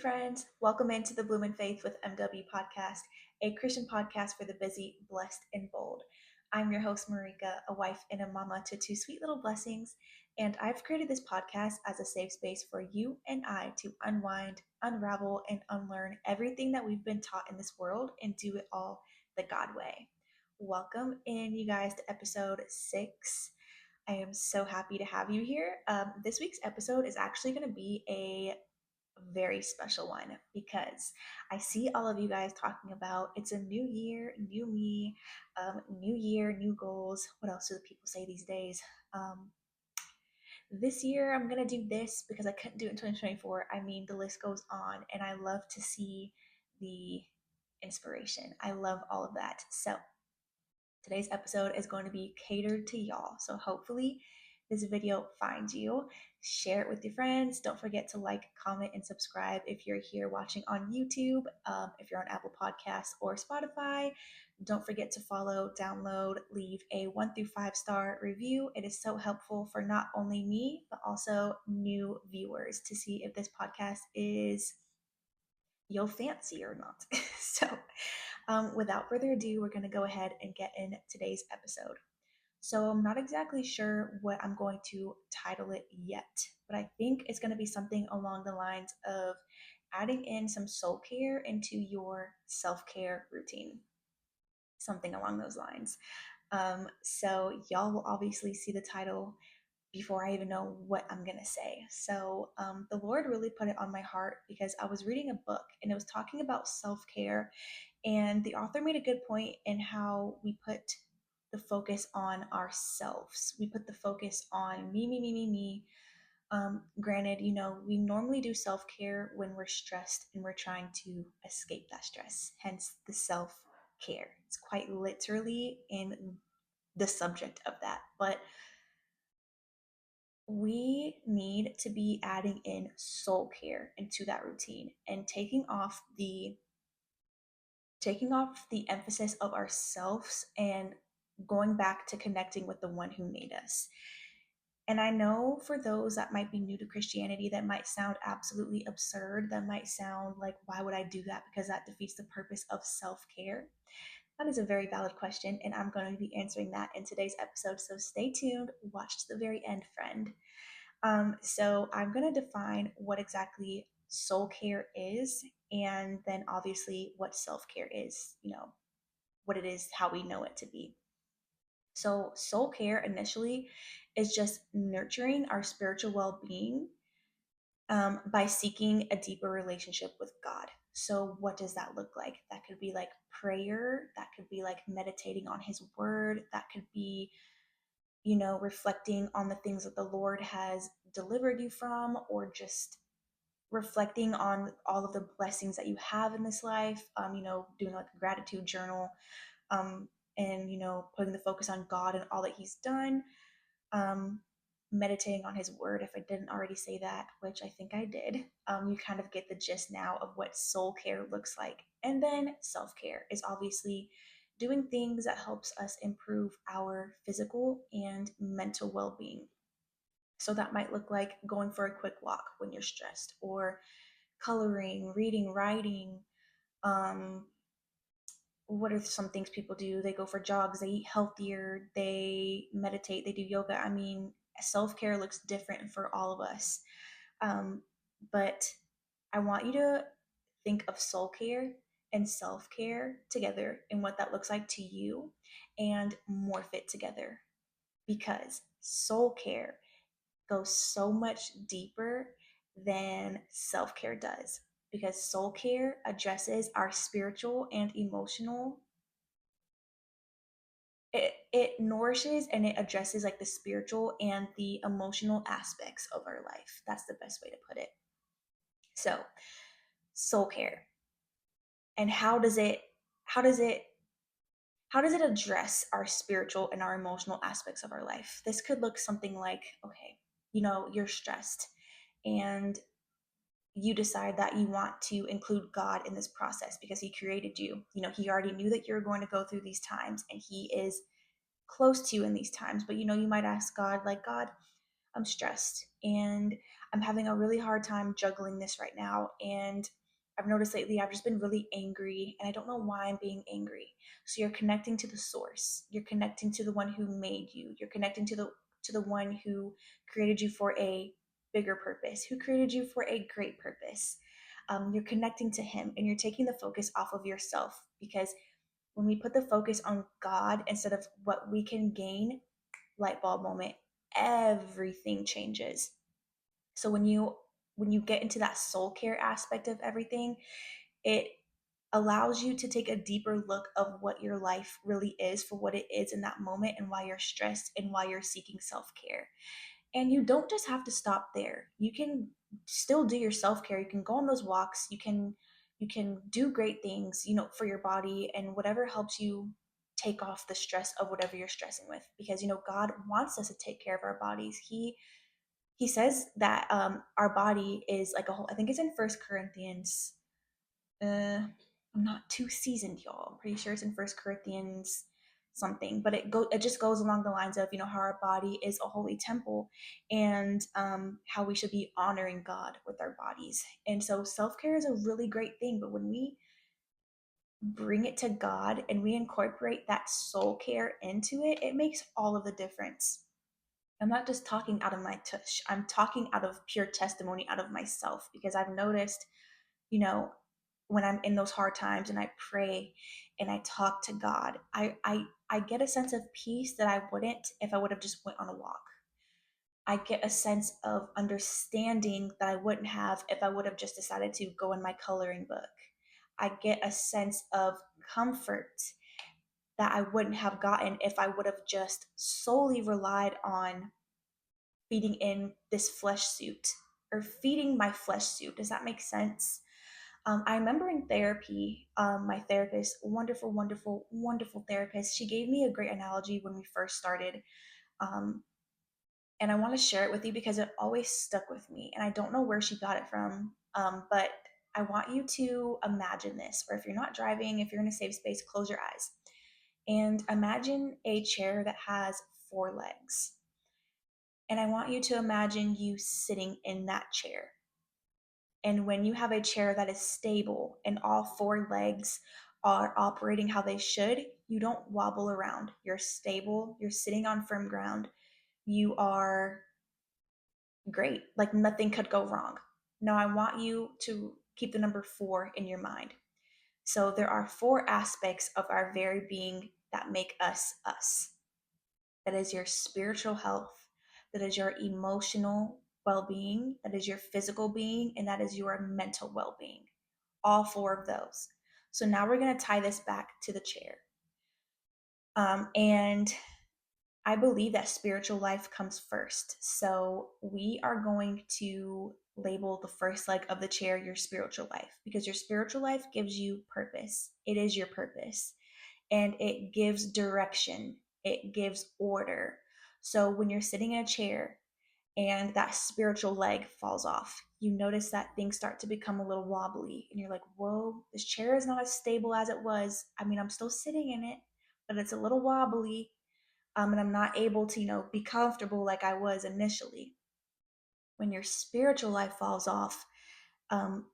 friends. Welcome into the Bloom in Faith with MW podcast, a Christian podcast for the busy, blessed, and bold. I'm your host, Marika, a wife and a mama to two sweet little blessings, and I've created this podcast as a safe space for you and I to unwind, unravel, and unlearn everything that we've been taught in this world and do it all the God way. Welcome in, you guys, to episode 6. I am so happy to have you here. This week's episode is actually going to be a very special one because I see all of you guys talking about it's a new year, new me, new year, new goals. What else do the people say these days? This year I'm gonna do this because I couldn't do it in 2024. I mean, the list goes on, and I love to see the inspiration. I love all of that. So today's episode is going to be catered to y'all. So hopefully this video finds you. Share it with your friends. Don't forget to like, comment, and subscribe if you're here watching on YouTube. If you're on Apple Podcasts or Spotify, don't forget to follow, download, leave a 1 through 5 star review. It is so helpful for not only me, but also new viewers to see if this podcast is you'll fancy or not. So without further ado, we're going to go ahead and get in today's episode. So I'm not exactly sure what I'm going to title it yet, but I think it's going to be something along the lines of adding in some soul care into your self-care routine. Something along those lines. So y'all will obviously see the title before I even know what I'm going to say. So the Lord really put it on my heart because I was reading a book and it was talking about self-care, and the author made a good point in how we put the focus on ourselves. We put the focus on me. Granted, we normally do self-care when we're stressed and we're trying to escape that stress, hence the self-care. It's quite literally in the subject of that. But we need to be adding in soul care into that routine and taking off the emphasis of ourselves and going back to connecting with the one who made us. And I know for those that might be new to Christianity, that might sound absolutely absurd. That might sound like, why would I do that? Because that defeats the purpose of self-care. That is a very valid question, and I'm going to be answering that in today's episode. So stay tuned, watch to the very end, friend. So I'm going to define what exactly soul care is, and then obviously what self-care is, what it is, how we know it to be. So soul care initially is just nurturing our spiritual well-being by seeking a deeper relationship with God. So what does that look like? That could be like prayer, that could be like meditating on his word, that could be reflecting on the things that the Lord has delivered you from, or just reflecting on all of the blessings that you have in this life, doing like a gratitude journal, and, putting the focus on God and all that he's done, meditating on his word. If I didn't already say that, which I think I did, you kind of get the gist now of what soul care looks like. And then self-care is obviously doing things that helps us improve our physical and mental well-being. So that might look like going for a quick walk when you're stressed, or coloring, reading, writing. What are some things people do? They go for jogs, they eat healthier, they meditate, they do yoga. I mean, self-care looks different for all of us. But I want you to think of soul care and self-care together and what that looks like to you, and morph it together, because soul care goes so much deeper than self-care does, because soul care addresses our spiritual and emotional. It nourishes and it addresses like the spiritual and the emotional aspects of our life. That's the best way to put it. So soul care, and how does it address our spiritual and our emotional aspects of our life? This could look something like, okay, you're stressed and you decide that you want to include God in this process because he created you. He already knew that you're going to go through these times, and he is close to you in these times. But you might ask God, like, God, I'm stressed and I'm having a really hard time juggling this right now. And I've noticed lately I've just been really angry and I don't know why I'm being angry. So you're connecting to the source. You're connecting to the one who made you. You're connecting to the one who created you for a bigger purpose, who created you for a great purpose. You're connecting to him and you're taking the focus off of yourself, because when we put the focus on God instead of what we can gain, light bulb moment, everything changes. So when you get into that soul care aspect of everything, it allows you to take a deeper look of what your life really is for what it is in that moment, and why you're stressed and why you're seeking self-care. And you don't just have to stop there. You can still do your self-care. You can go on those walks. You can do great things, for your body and whatever helps you take off the stress of whatever you're stressing with, because God wants us to take care of our bodies. He says that our body is like a whole. I think it's in First Corinthians. I'm not too seasoned, y'all. I'm pretty sure it's in First Corinthians something, but it just goes along the lines of how our body is a holy temple, and how we should be honoring God with our bodies. And so self care is a really great thing, but when we bring it to God and we incorporate that soul care into it, it makes all of the difference. I'm not just talking out of my tush. I'm talking out of pure testimony out of myself, because I've noticed, you know, when I'm in those hard times and I pray and I talk to God, I get a sense of peace that I wouldn't if I would have just went on a walk. I get a sense of understanding that I wouldn't have if I would have just decided to go in my coloring book. I get a sense of comfort that I wouldn't have gotten if I would have just solely relied on feeding in this flesh suit, or feeding my flesh suit. Does that make sense? I remember in therapy, my therapist, wonderful, wonderful, wonderful therapist, she gave me a great analogy when we first started. Um, and I want to share it with you because it always stuck with me. And I don't know where she got it from, but I want you to imagine this, or if you're not driving, if you're in a safe space, close your eyes and imagine a chair that has four legs. And I want you to imagine you sitting in that chair. And when you have a chair that is stable and all four legs are operating how they should, you don't wobble around. You're stable, you're sitting on firm ground, you are great. Like nothing could go wrong. Now, I want you to keep the number four in your mind. So, there are four aspects of our very being that make us us. That is your spiritual health, that is your emotional well being, that is your physical being, and that is your mental well being. All four of those. So now we're going to tie this back to the chair. And I believe that spiritual life comes first. So we are going to label the first leg of the chair your spiritual life, because your spiritual life gives you purpose. It is your purpose, and it gives direction, it gives order. So when you're sitting in a chair and that spiritual leg falls off, you notice that things start to become a little wobbly, and you're like, whoa, this chair is not as stable as it was. I mean, I'm still sitting in it, but it's a little wobbly. And I'm not able to, be comfortable like I was initially. When your spiritual life falls off, um,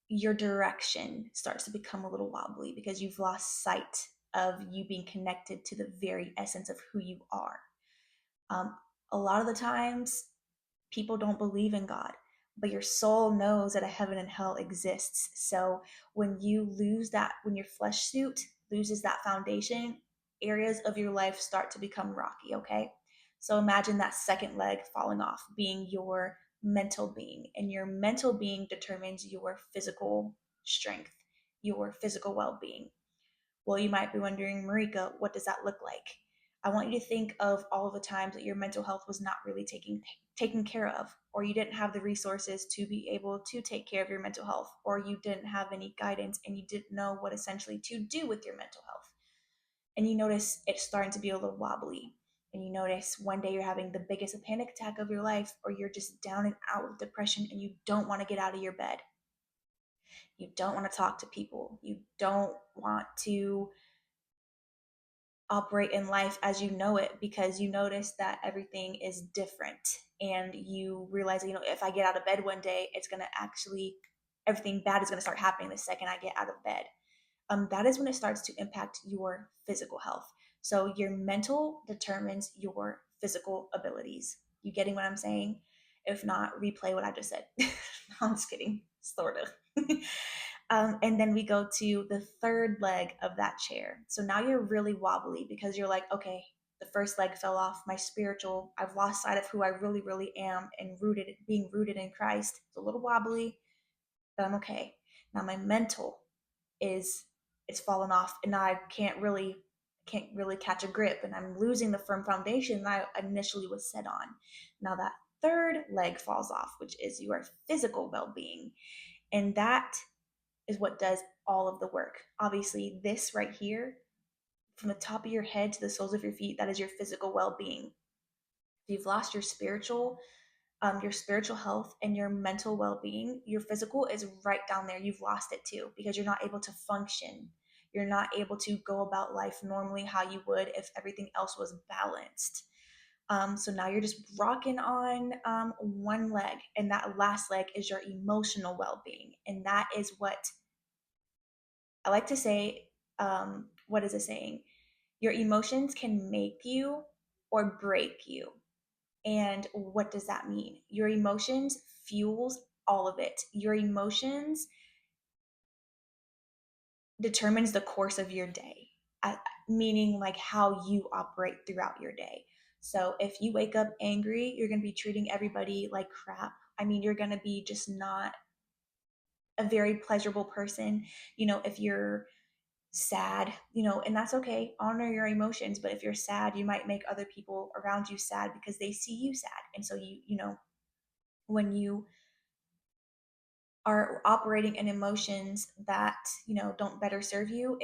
your direction starts to become a little wobbly, because you've lost sight of you being connected to the very essence of who you are. Um, a lot of the times, people don't believe in God, but your soul knows that a heaven and hell exists. So when you lose that, when your flesh suit loses that foundation, areas of your life start to become rocky, okay? So imagine that second leg falling off being your mental being, and your mental being determines your physical strength, your physical well being. Well, you might be wondering, Marika, what does that look like? I want you to think of all of the times that your mental health was not really taken care of, or you didn't have the resources to be able to take care of your mental health, or you didn't have any guidance and you didn't know what essentially to do with your mental health. And you notice it's starting to be a little wobbly. And you notice one day you're having the biggest panic attack of your life, or you're just down and out with depression and you don't want to get out of your bed. You don't want to talk to people. You don't want to operate in life as you know it, because you notice that everything is different, and you realize, if I get out of bed one day, it's going to actually, everything bad is going to start happening the second I get out of bed. That is when it starts to impact your physical health. So your mental determines your physical abilities. You getting what I'm saying? If not, replay what I just said. No, I'm just kidding, sort of. And then we go to the third leg of that chair. So now you're really wobbly because you're like, okay, the first leg fell off. My spiritual, I've lost sight of who I really, really am, and being rooted in Christ. It's a little wobbly, but I'm okay. Now my mental is it's fallen off, and I can't really catch a grip, and I'm losing the firm foundation that I initially was set on. Now that third leg falls off, which is your physical well-being, and that is what does all of the work. Obviously, this right here, from the top of your head to the soles of your feet, that is your physical well-being. If you've lost your spiritual health and your mental well-being, your physical is right down there. You've lost it too, because you're not able to function. You're not able to go about life normally how you would if everything else was balanced. So now you're just rocking on one leg, and that last leg is your emotional well-being, and that is what I like to say. What is it saying? Your emotions can make you or break you. And what does that mean? Your emotions fuels all of it. Your emotions determines the course of your day, meaning like how you operate throughout your day. So if you wake up angry, you're going to be treating everybody like crap. I mean, you're going to be just not a very pleasurable person. If you're sad, and that's okay. Honor your emotions. But if you're sad, you might make other people around you sad because they see you sad. And so when you are operating in emotions that don't better serve you,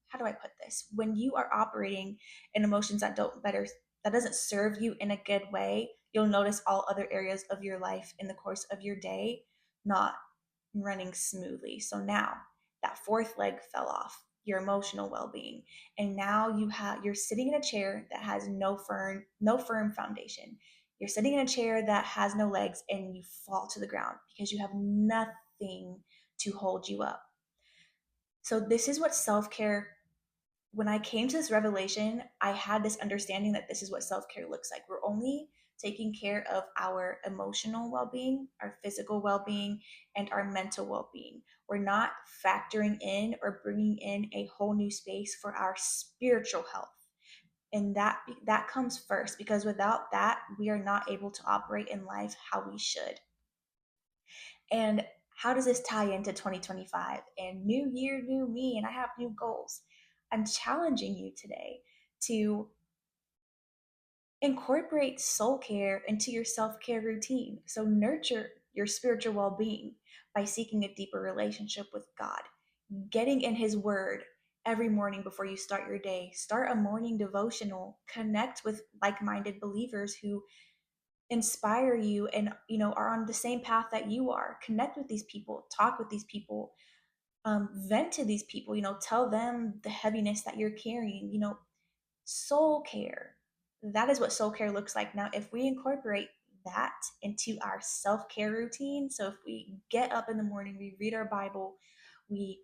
how do I put this, when you are operating in emotions that doesn't serve you in a good way, you'll notice all other areas of your life in the course of your day not running smoothly. So now that fourth leg fell off, your emotional well-being, and now you're sitting in a chair that has no firm foundation. You're sitting in a chair that has no legs, and you fall to the ground because you have nothing to hold you up. So this is what self-care, when I came to this revelation, I had this understanding that this is what self-care looks like. We're only taking care of our emotional well-being, our physical well-being, and our mental well-being. We're not factoring in or bringing in a whole new space for our spiritual health. And that comes first, because without that, we are not able to operate in life how we should. And how does this tie into 2025 and new year, new me, and I have new goals? I'm challenging you today to incorporate soul care into your self care routine. So, nurture your spiritual well being by seeking a deeper relationship with God, getting in His Word every morning before you start your day. Start a morning devotional, connect with like minded believers who inspire you and are on the same path that you are. Connect with these people, talk with these people, vent to these people, tell them the heaviness that you're carrying. Soul care, that is what soul care looks like. Now if we incorporate that into our self-care routine, so if we get up in the morning, we read our Bible, we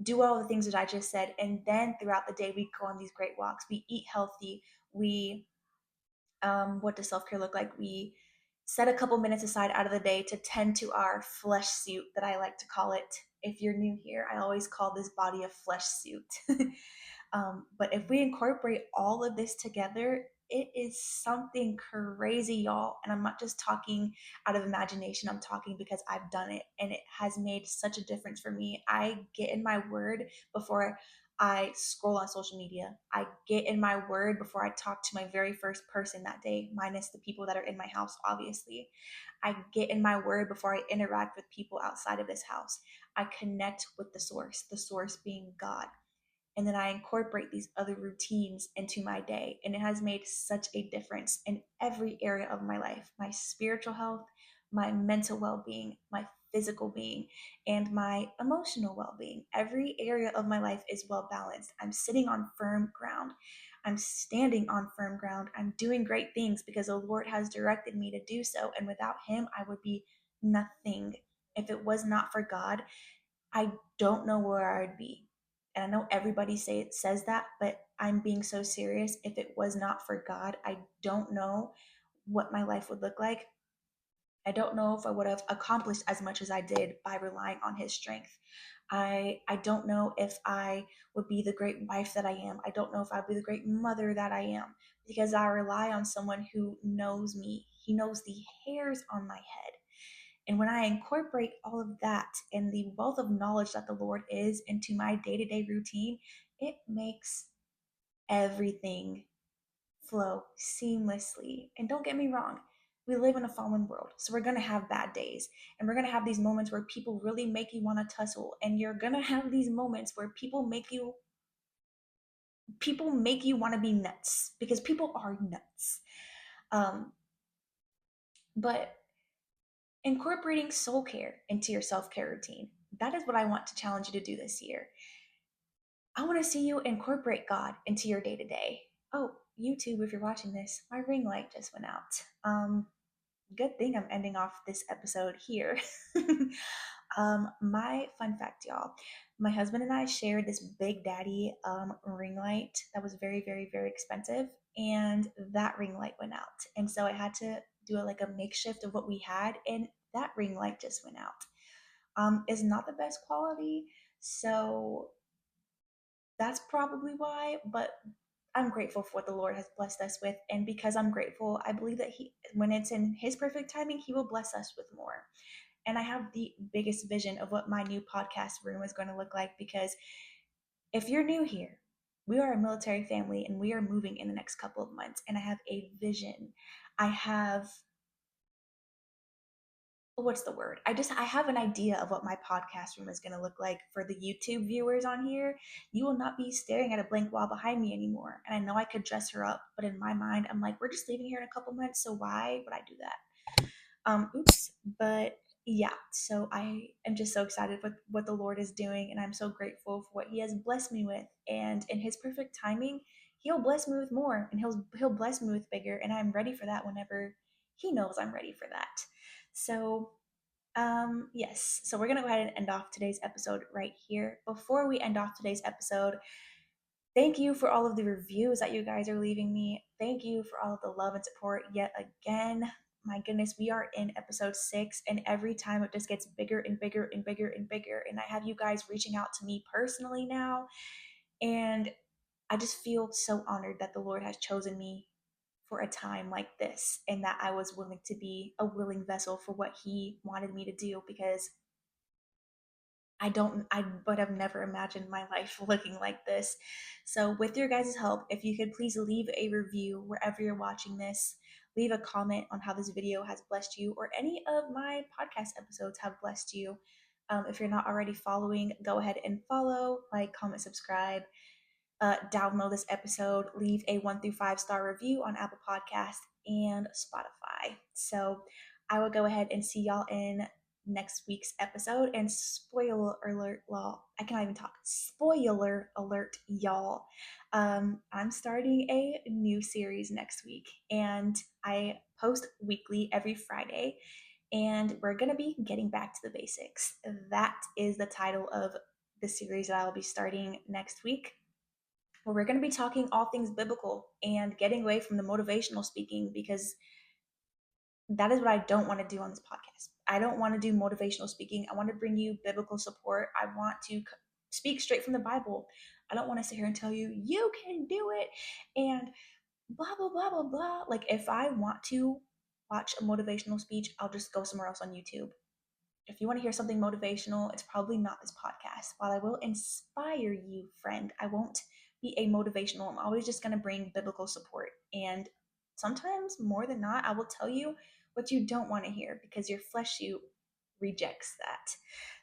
do all the things that I just said, and then throughout the day we go on these great walks, we eat healthy, we what does self care look like? We set a couple minutes aside out of the day to tend to our flesh suit, that I like to call it. If you're new here, I always call this body a flesh suit. But if we incorporate all of this together, it is something crazy, y'all. And I'm not just talking out of imagination, I'm talking because I've done it, and it has made such a difference for me. I get in my word before I scroll on social media. I get in my word before I talk to my very first person that day, minus the people that are in my house, obviously. I get in my word before I interact with people outside of this house. I connect with the source being God. And then I incorporate these other routines into my day. And it has made such a difference in every area of my life, my spiritual health, my mental well being, my physical being, and my emotional well being. Every area of my life is well balanced. I'm sitting on firm ground. I'm standing on firm ground. I'm doing great things because the Lord has directed me to do so. And without Him, I would be nothing. If it was not for God, I don't know where I'd be. And I know everybody says that, but I'm being so serious. If it was not for God, I don't know what my life would look like. I don't know if I would have accomplished as much as I did by relying on His strength. I don't know if I would be the great wife that I am. I don't know if I'd be the great mother that I am because I rely on someone who knows me. He knows the hairs on my head. And when I incorporate all of that and the wealth of knowledge that the Lord is into my day to day routine, it makes everything flow seamlessly. And don't get me wrong, we live in a fallen world. So we're going to have bad days. And we're going to have these moments where people really make you want to tussle. And you're going to have these moments where people make you want to be nuts because people are nuts. Um, but incorporating soul care into your self-care routine, that is what I want to challenge you to do this year. I want to see you incorporate God into your day to day. Oh, YouTube, if you're watching this, my ring light just went out. Good thing I'm ending off this episode here. My fun fact, y'all. My husband and I shared this Big Daddy ring light that was very, very, very expensive, and that ring light went out. And so I had to do like a makeshift of what we had, and that ring light just went out. Is not the best quality, so that's probably why, but I'm grateful for what the Lord has blessed us with. And because I'm grateful, I believe that when it's in His perfect timing, He will bless us with more. And I have the biggest vision of what my new podcast room is going to look like because if you're new here, we are a military family and we are moving in the next couple of months. And I have a vision. I have what's the word? I have an idea of what my podcast room is going to look like for the YouTube viewers on here. You will not be staring at a blank wall behind me anymore. And I know I could dress her up, but in my mind, I'm like, we're just leaving here in a couple months, so why would I do that? Oops. But yeah, so I am just so excited with what the Lord is doing, and I'm so grateful for what He has blessed me with. And in His perfect timing, He'll bless me with more, and He'll bless me with bigger, and I'm ready for that whenever He knows I'm ready for that. So yes, so we're gonna go ahead and end off today's episode right here. Before we end off today's episode, thank you for all of the reviews that you guys are leaving me. Thank you for all of the love and support yet again. My goodness, we are in episode 6, and every time it just gets bigger and bigger and bigger and bigger. And I have you guys reaching out to me personally now, and I just feel so honored that the Lord has chosen me for a time like this and that I was willing to be a willing vessel for what He wanted me to do because I would have never imagined my life looking like this. So, with your guys' help, if you could please leave a review wherever you're watching this, leave a comment on how this video has blessed you or any of my podcast episodes have blessed you. If you're not already following, go ahead and follow, like, comment, subscribe. Download this episode, leave a 1 through 5 star review on Apple Podcast and Spotify. So I will go ahead and see y'all in next week's episode. And spoiler alert, well, I cannot even talk. Spoiler alert, y'all. I'm starting a new series next week, and I post weekly every Friday. And we're going to be getting back to the basics. That is the title of the series that I will be starting next week, where we're going to be talking all things biblical and getting away from the motivational speaking because that is what I don't want to do on this podcast. I don't want to do motivational speaking. I want to bring you biblical support. I want to speak straight from the Bible. I don't want to sit here and tell you, you can do it and blah, blah, blah, blah, blah. Like, if I want to watch a motivational speech, I'll just go somewhere else on YouTube. If you want to hear something motivational, it's probably not this podcast. While I will inspire you, friend, I won't be a motivational. I'm always just going to bring biblical support. And sometimes, more than not, I will tell you what you don't want to hear because your flesh you rejects that.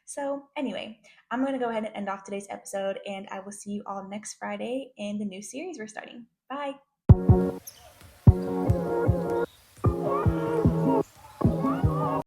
So, anyway, I'm going to go ahead and end off today's episode, and I will see you all next Friday in the new series we're starting. Bye.